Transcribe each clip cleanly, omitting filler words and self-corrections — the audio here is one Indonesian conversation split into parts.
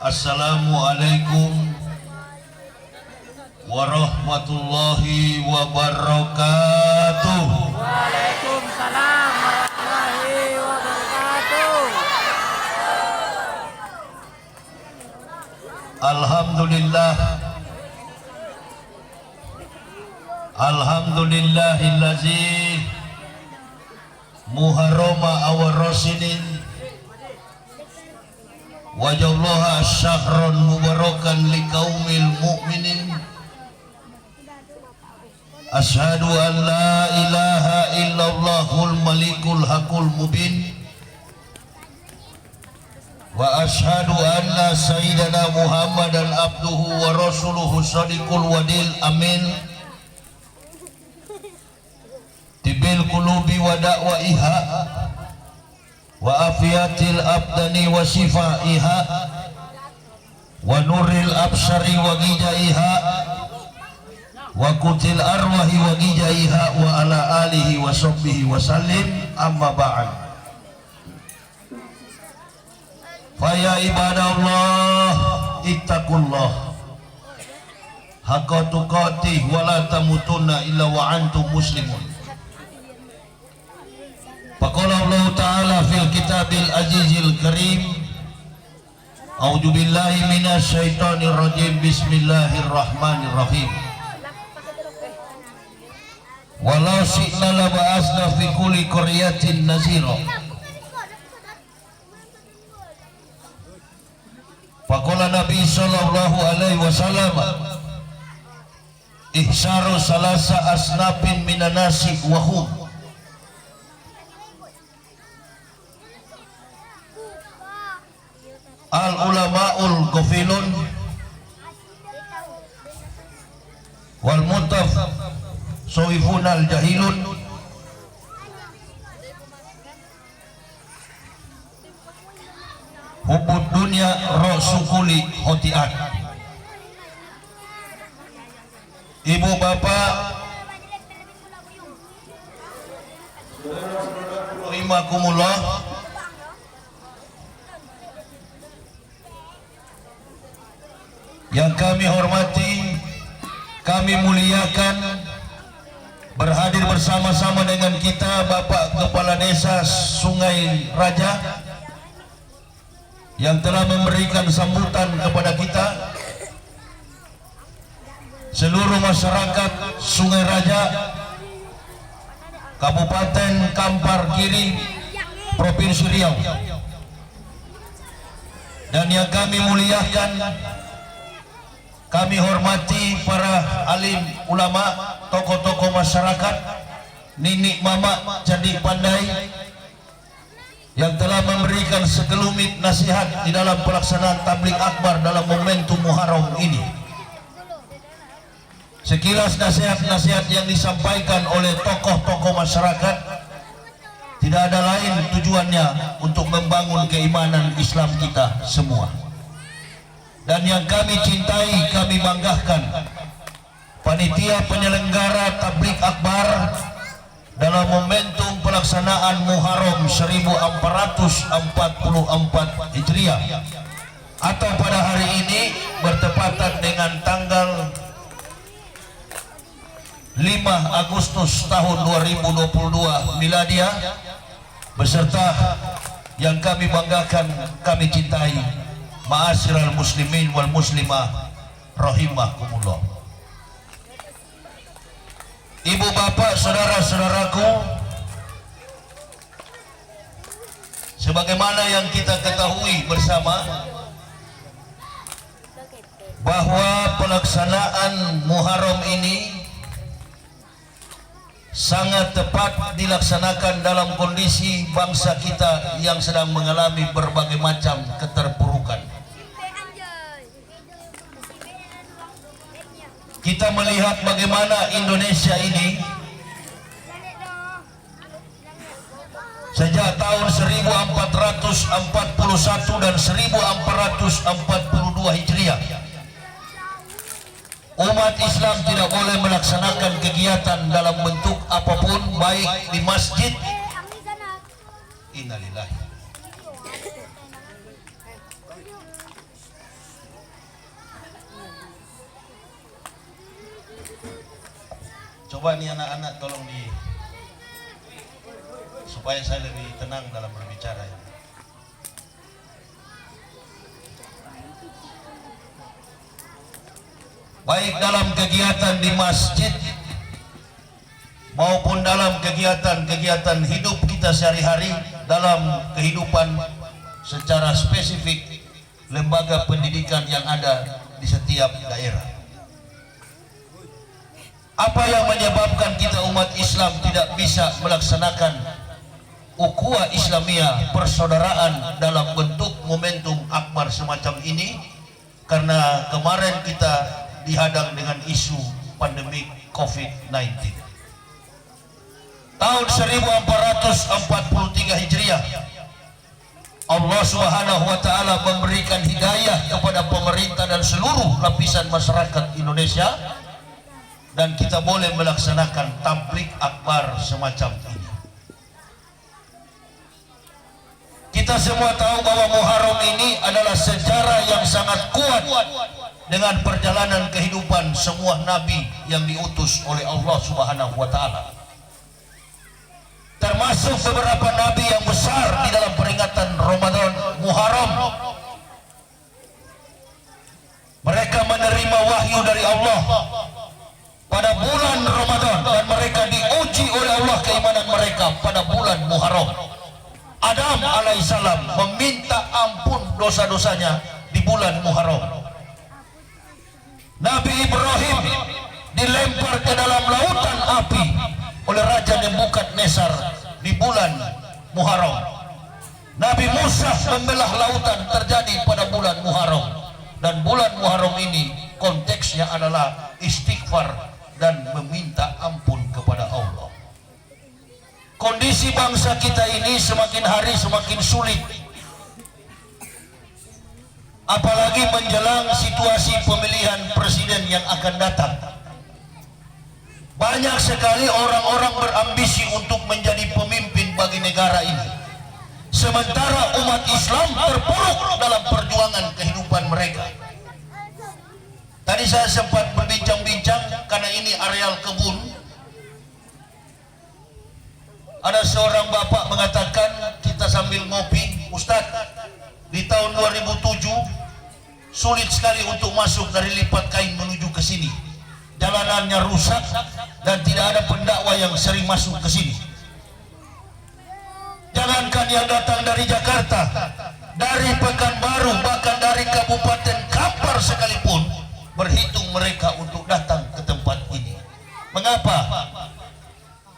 Assalamualaikum warahmatullahi wabarakatuh. Waalaikumsalam warahmatullahi wabarakatuh. Alhamdulillah, alhamdulillahillazi muharrama awarrasinin wajallaha syahran mubarakan liqaumil mu'minin. Asyhadu an la ilaha illallahul malikul hakul mubin wa asyhadu anna sayyidana Muhammadan abduhu wa rasuluhu shadiqul wadil amin. Tibil qulubi wa da'waiha wa afiyatil abdani wa shifaiha wa nuril absari wa gijaiha wa kutil arwahi wa gijaiha wa ala alihi wa sahbihi wa sallim. Amma ba'd. Faya ibadallah ittaqullah haqqa tuqatih wa la tamutunna illa wa antum muslimun. Faqala Allah Ta'ala fil kitabil azizil karim, a'udzu billahi minasy syaithanir rajim, bismillahirrahmanirrahim. Walau syi'na la ba'asna fi kulli qaryatin nazira. Faqala Nabi sallallahu alaihi wasallam, ihsaru salasa asnafin minan nasi wa hum al ulama'ul ghafilun wal mutaf sawifun al jahilun hubud dunya rasukuli hotiat. Ibu bapak rahimakumullah, yang kami hormati, kami muliakan, berhadir bersama-sama dengan kita Bapak Kepala Desa Sungai Raja yang telah memberikan sambutan kepada kita, seluruh masyarakat Sungai Raja, Kabupaten Kampar Kiri, Provinsi Riau, dan yang kami muliakan, kami hormati para alim ulama, tokoh-tokoh masyarakat, ninik mama jadi pandai yang telah memberikan sekelumit nasihat di dalam pelaksanaan tabligh akbar dalam momentum Muharram ini. Sekilas nasihat-nasihat yang disampaikan oleh tokoh-tokoh masyarakat tidak ada lain tujuannya untuk membangun keimanan Islam kita semua. Dan yang kami cintai, kami banggakan, panitia penyelenggara tabligh akbar dalam momentum pelaksanaan Muharram 1444 Hijriah atau pada hari ini bertepatan dengan tanggal 5 Agustus tahun 2022 Miladiah, beserta yang kami banggakan, kami cintai, ma'asyiral muslimin wal muslimah rahimakumullah. Ibu bapak, saudara-saudaraku, sebagaimana yang kita ketahui bersama bahwa pelaksanaan Muharram ini sangat tepat dilaksanakan dalam kondisi bangsa kita yang sedang mengalami berbagai macam keterpurukan. Kita melihat bagaimana Indonesia ini sejak tahun 1441 dan 1442 Hijriah, umat Islam tidak boleh melaksanakan kegiatan dalam bentuk apapun, baik di masjid. Innalillahi. Coba nih anak-anak tolong supaya saya lebih tenang dalam berbicara ya. Baik dalam kegiatan di masjid maupun dalam kegiatan hidup kita sehari-hari, dalam kehidupan secara spesifik lembaga pendidikan yang ada di setiap daerah. Apa yang menyebabkan kita umat Islam tidak bisa melaksanakan ukhuwah Islamiyah, persaudaraan dalam bentuk momentum akbar semacam ini? Karena kemarin kita dihadang dengan isu pandemi COVID-19. Tahun 1443 Hijriah, Allah Subhanahu wa taala memberikan hidayah kepada pemerintah dan seluruh lapisan masyarakat Indonesia, dan kita boleh melaksanakan tabligh akbar semacam ini. Kita semua tahu bahwa Muharram ini adalah sejarah yang sangat kuat dengan perjalanan kehidupan semua nabi yang diutus oleh Allah Subhanahu wa taala. Termasuk beberapa nabi yang besar di dalam peringatan Ramadan Muharram. Mereka menerima wahyu dari Allah pada bulan Ramadan dan mereka diuji oleh Allah keimanan mereka pada bulan Muharram. Adam alaihissalam meminta ampun dosa-dosanya di bulan Muharram. Nabi Ibrahim dilempar ke dalam lautan api oleh Raja Nebukadnezar di bulan Muharram. Nabi Musa membelah lautan terjadi pada bulan Muharram, dan bulan Muharram ini konteksnya adalah istighfar dan meminta ampun kepada Allah. Kondisi bangsa kita ini semakin hari semakin sulit, apalagi menjelang situasi pemilihan presiden yang akan datang. Banyak sekali orang-orang berambisi untuk menjadi pemimpin bagi negara ini, sementara umat Islam terpuruk dalam perjuangan kehidupan mereka. Tadi saya sempat berbincang-bincang karena ini areal kebun. Ada seorang bapak mengatakan, kita sambil ngopi, Ustadz, di tahun 2007 sulit sekali untuk masuk dari Lipat Kain menuju ke sini. Jalanannya rusak dan tidak ada pendakwa yang sering masuk ke sini. Jangankan yang datang dari Jakarta, dari Pekanbaru, bahkan dari Kabupaten Kampar sekalipun berhitung mereka untuk datang ke tempat ini. Mengapa?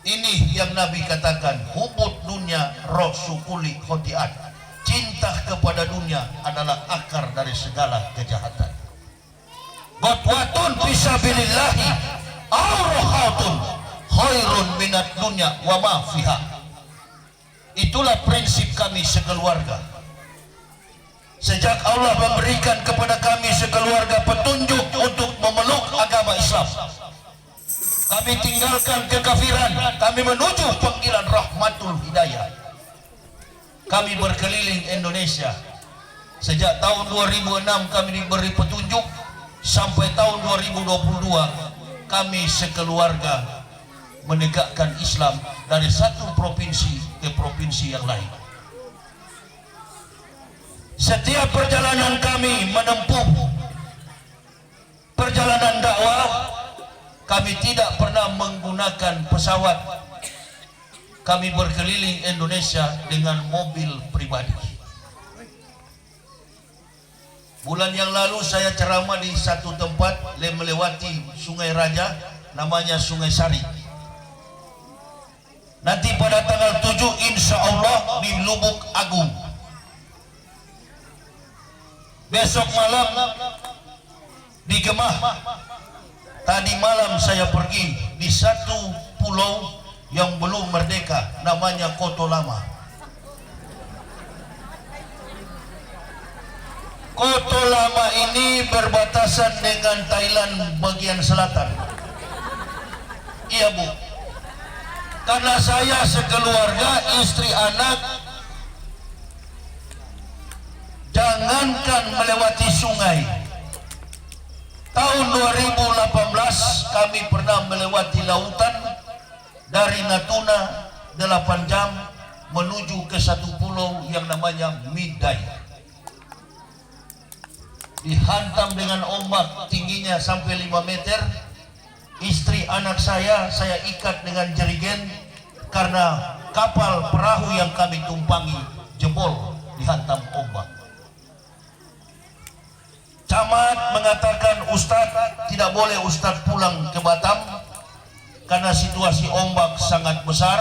Ini yang Nabi katakan, hubud dunia rosukuli khotiat. Cinta kepada dunia adalah akar dari segala kejahatan. Qatwatun fisabilillahi aurohatun khairun minat dunya wa ma fiha. Itulah prinsip kami sekeluarga. Sejak Allah memberikan kepada kami sekeluarga petunjuk untuk memeluk agama Islam, kami tinggalkan kekafiran, kami menuju panggilan rahmatul hidayah. Kami berkeliling Indonesia. Sejak tahun 2006 kami diberi petunjuk, sampai tahun 2022 kami sekeluarga menegakkan Islam dari satu provinsi ke provinsi yang lain. Setiap perjalanan kami menempuh perjalanan dakwah, kami tidak pernah menggunakan pesawat. Kami berkeliling Indonesia dengan mobil pribadi. Bulan yang lalu saya ceramah di satu tempat melewati Sungai Raja, namanya Sungai Sari. Nanti pada tanggal 7 insya Allah di Lubuk Agung. Besok malam di Gemah. Tadi malam saya pergi di satu pulau yang belum merdeka, namanya Koto Lama. Koto Lama ini berbatasan dengan Thailand bagian selatan. Iya Bu, karena saya sekeluarga, istri, anak, jangankan melewati sungai, Tahun 2018 kami pernah melewati lautan dari Natuna 8 jam menuju ke satu pulau yang namanya Midai. Dihantam dengan ombak tingginya sampai 5 meter. Istri anak saya ikat dengan jerigen karena kapal perahu yang kami tumpangi jebol dihantam ombak. Camat mengatakan, Ustadz, tidak boleh Ustadz pulang ke Batam karena situasi ombak sangat besar.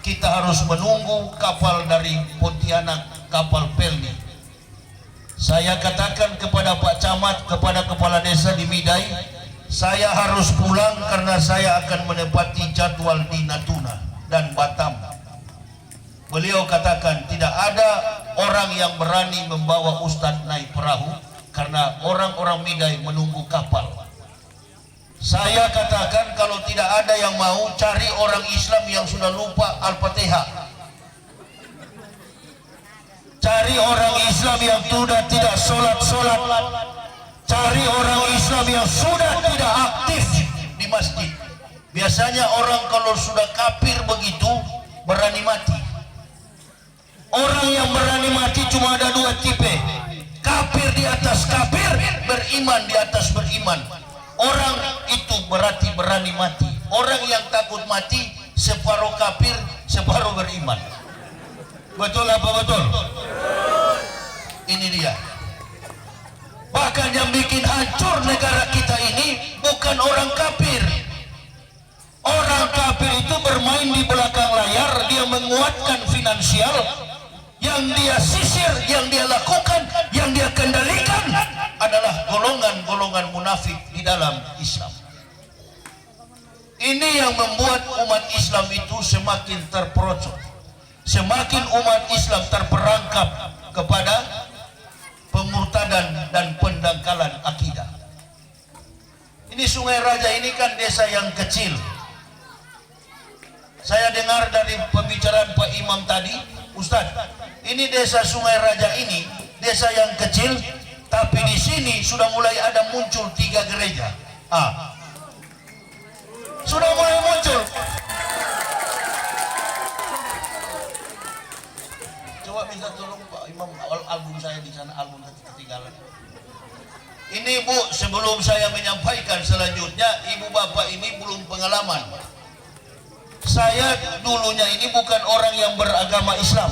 Kita harus menunggu kapal dari Pontianak, kapal Pelni. Saya katakan kepada Pak Camat, kepada kepala desa di Midai, saya harus pulang karena saya akan menepati jadwal di Natuna dan Batam. Beliau katakan, tidak ada orang yang berani membawa Ustadz naik perahu karena orang-orang Midai menunggu kapal. Saya katakan, kalau tidak ada yang mau, cari orang Islam yang sudah lupa Al-Fatihah. Cari orang Islam yang sudah tidak sholat-sholat. Cari orang Islam yang sudah tidak aktif di masjid. Biasanya orang kalau sudah kafir begitu berani mati. Orang yang berani mati cuma ada 2 tipe. Kafir di atas kafir, beriman di atas beriman. Orang itu berarti berani mati. Orang yang takut mati separuh kafir, separuh beriman. Betul apa betul? Ini dia. Bahkan yang bikin hancur negara kita ini bukan orang kafir. Orang kafir itu bermain di belakang layar, dia menguatkan finansial. Yang dia sisir, yang dia lakukan, yang dia kendalikan adalah golongan-golongan munafik di dalam Islam. Ini yang membuat umat Islam itu semakin terperosok. Semakin umat Islam terperangkap kepada pemurtadan dan pendangkalan akidah. Ini Sungai Raja ini kan desa yang kecil. Saya dengar dari pembicaraan Pak Imam tadi, Ustadz, ini desa Sungai Raja ini desa yang kecil, tapi di sini sudah mulai ada muncul 3 gereja. Sudah mulai muncul. Coba minta tolong Pak Imam, album saya di sana, album ketinggalan. Ini Bu, sebelum saya menyampaikan selanjutnya, Ibu Bapak ini belum pengalaman. Saya dulunya ini bukan orang yang beragama Islam.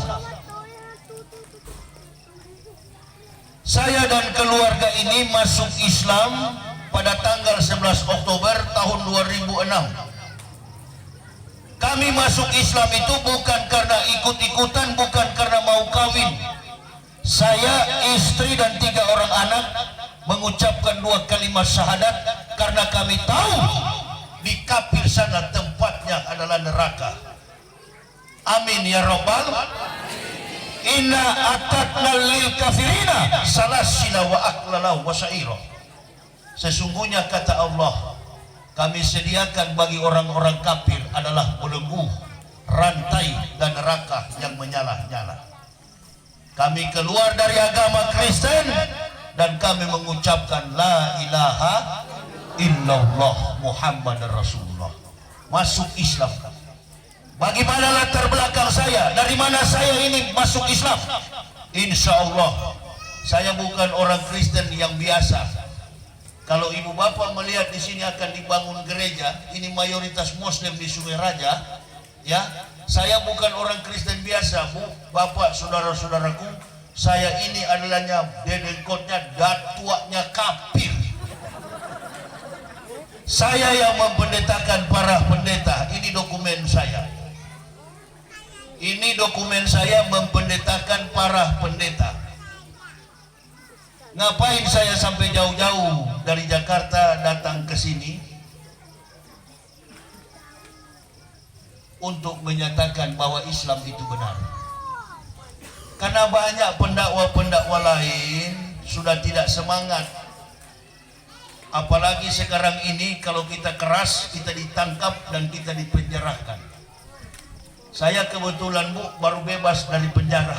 Saya dan keluarga ini masuk Islam pada tanggal 11 Oktober tahun 2006. Kami masuk Islam itu bukan karena ikut-ikutan, bukan karena mau kawin. Saya, istri dan 3 orang anak mengucapkan 2 kalimat syahadat karena kami tahu di kafir sana tempatnya adalah neraka. Amin ya Rabbal. Inna atatna lil kafirina salasila wa aklala wa syaira. Sesungguhnya kata Allah, kami sediakan bagi orang-orang kafir adalah belenggu, rantai dan neraka yang menyala-nyala. Kami keluar dari agama Kristen dan kami mengucapkan la ilaha illallah Muhammad Rasulullah. Masuk Islam. Bagaimana latar belakang saya? Dari mana saya ini masuk Islam? Insya Allah saya bukan orang Kristen yang biasa. Kalau ibu bapak melihat di sini akan dibangun gereja, ini mayoritas Muslim di Sungai Raja, ya. Saya bukan orang Kristen biasa, Bu, bapak, saudara-saudaraku. Saya ini adalahnya dedengkotnya, datuanya kafir. Saya yang mempendetakan para pendeta. Ini dokumen saya. Ini dokumen saya mempendetakan para pendeta. Ngapain saya sampai jauh-jauh dari Jakarta datang ke sini? Untuk menyatakan bahwa Islam itu benar. Karena banyak pendakwa-pendakwa lain sudah tidak semangat. Apalagi sekarang ini kalau kita keras, kita ditangkap dan kita dipenjarakan. Saya kebetulan, Bu, baru bebas dari penjara.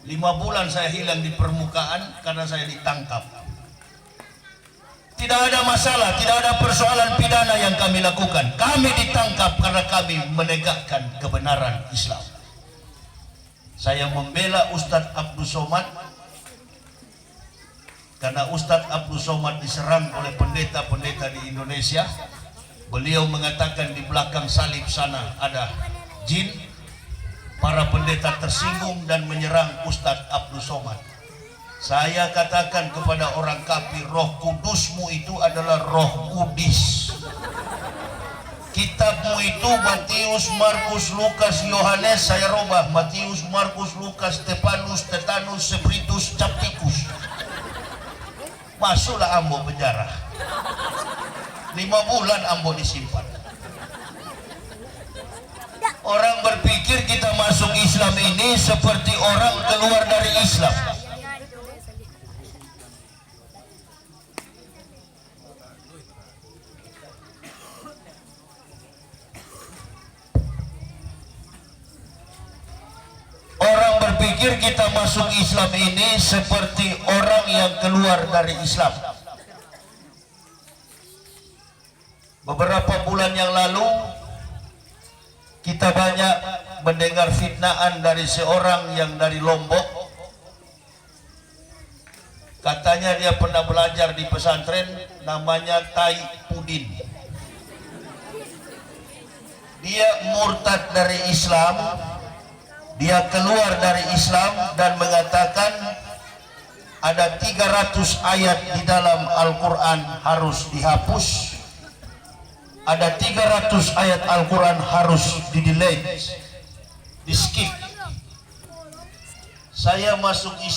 5 bulan saya hilang di permukaan karena saya ditangkap. Tidak ada masalah, tidak ada persoalan pidana yang kami lakukan. Kami ditangkap karena kami menegakkan kebenaran Islam. Saya membela Ustadz Abdul Somad karena Ustadz Abdul Somad diserang oleh pendeta-pendeta di Indonesia. Beliau mengatakan di belakang salib sana ada jin. Para pendeta tersinggung dan menyerang Ustadz Abdul Somad. Saya katakan kepada orang kafir, Roh Kudusmu itu adalah Roh Kudis. Kitabmu itu Matius, Markus, Lukas, Yohanes, saya robah Matius, Markus, Lukas, Stefanus, Tetanus, Sebritus, Capticus. Masuklah ambo penjara. 5 bulan ambo disimpan. Orang berpikir kita masuk Islam ini seperti orang keluar dari Islam. Orang berpikir kita masuk Islam ini seperti orang yang keluar dari Islam. Beberapa bulan yang lalu kita banyak mendengar fitnaan dari seorang yang dari Lombok. Katanya dia pernah belajar di pesantren, namanya Tai Pudin. Dia murtad dari Islam. Dia keluar dari Islam dan mengatakan ada 300 ayat di dalam Al-Quran harus dihapus. Ada 300 ayat Al-Quran harus di-delete, di-skip. Saya masuk Islam